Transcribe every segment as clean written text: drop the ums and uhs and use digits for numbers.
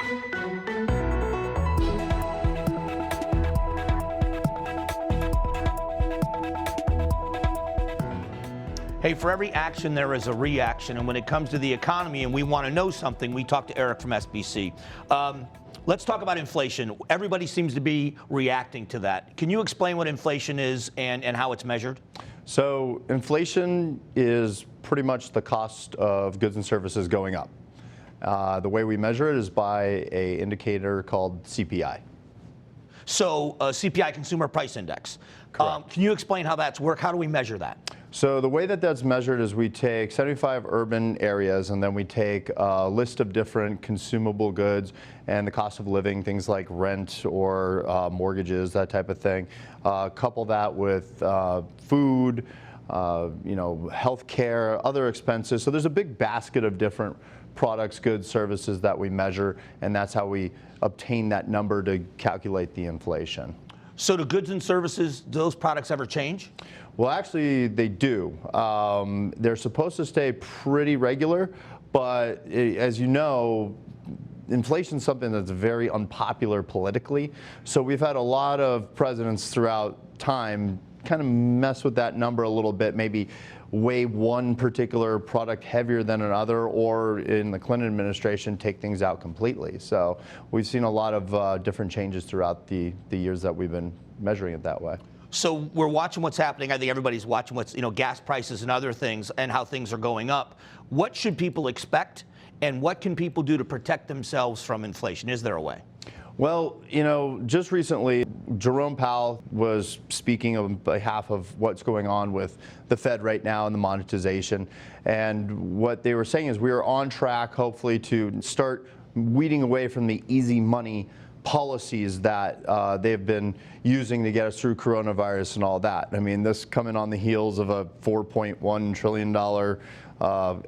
Hey, for every action, there is a reaction. And when it comes to the economy and we want to know something, we talk to Eric from SBC. Let's talk about inflation. Everybody seems to be reacting to that. Can you explain what inflation is and how it's measured? So inflation is pretty much the cost of goods and services going up. The way we measure it is by an indicator called CPI. So CPI, Consumer Price Index. Can you explain how that's work? How do we measure that? So the way that that's measured is we take 75 urban areas and then we take a list of different consumable goods and the cost of living, things like rent or mortgages, that type of thing. Couple that with food, health care, other expenses. So there's a big basket of different products, goods, services that we measure, and that's how we obtain that number to calculate the inflation. So do goods and services, do those products ever change? Well, actually, they do. They're supposed to stay pretty regular, but as you know, inflation is something that's very unpopular politically. So we've had a lot of presidents throughout time kind of mess with that number a little bit, maybe weigh one particular product heavier than another, or in the Clinton administration, take things out completely. So we've seen a lot of different changes throughout the years that we've been measuring it that way. So we're watching what's happening. I think everybody's watching what's, gas prices and other things and how things are going up. What should people expect, and what can people do to protect themselves from inflation? Is there a way? Well, just recently, Jerome Powell was speaking on behalf of what's going on with the Fed right now and the monetization. And what they were saying is we are on track, hopefully, to start weeding away from the easy money policies that they've been using to get us through coronavirus and all that. I mean, this coming on the heels of a $4.1 trillion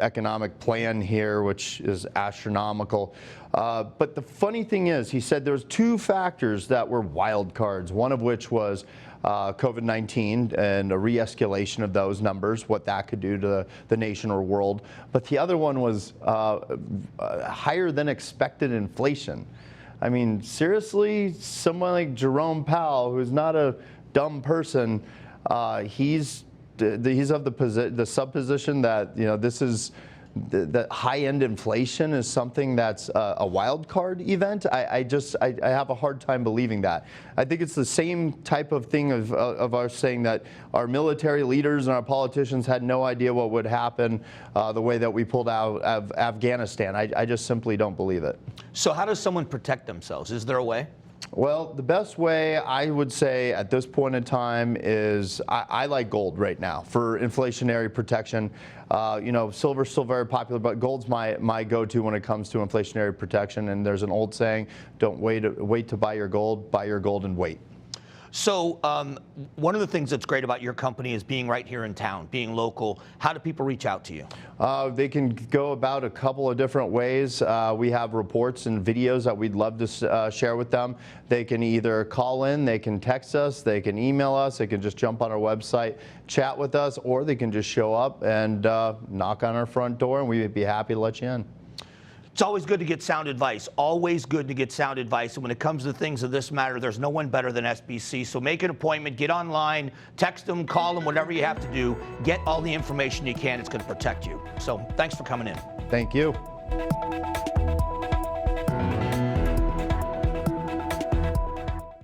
economic plan here, which is astronomical. But the funny thing is, he said there's two factors that were wild cards, one of which was COVID-19 and a re-escalation of those numbers, what that could do to the nation or world. But the other one was higher than expected inflation. I mean, seriously, someone like Jerome Powell, who's not a dumb person, he's of the supposition that this is that high-end inflation is something that's a wild card event. I have a hard time believing that. I think it's the same type of thing of us saying that our military leaders and our politicians had no idea what would happen the way that we pulled out of Afghanistan. I just simply don't believe it. So how does someone protect themselves? Is there a way? Well, the best way I would say at this point in time is I like gold right now for inflationary protection. Silver's still very popular, but gold's my go-to when it comes to inflationary protection. And there's an old saying, don't wait to buy your gold and wait. So one of the things that's great about your company is being right here in town, being local. How do people reach out to you? They can go about a couple of different ways. We have reports and videos that we'd love to share with them. They can either call in, they can text us, they can email us, they can just jump on our website, chat with us, or they can just show up and knock on our front door, and we'd be happy to let you in. It's always good to get sound advice, always good to get sound advice. And when it comes to things of this matter, there's no one better than SBC. So make an appointment, get online, text them, call them, whatever you have to do. Get all the information you can. It's going to protect you. So thanks for coming in. Thank you.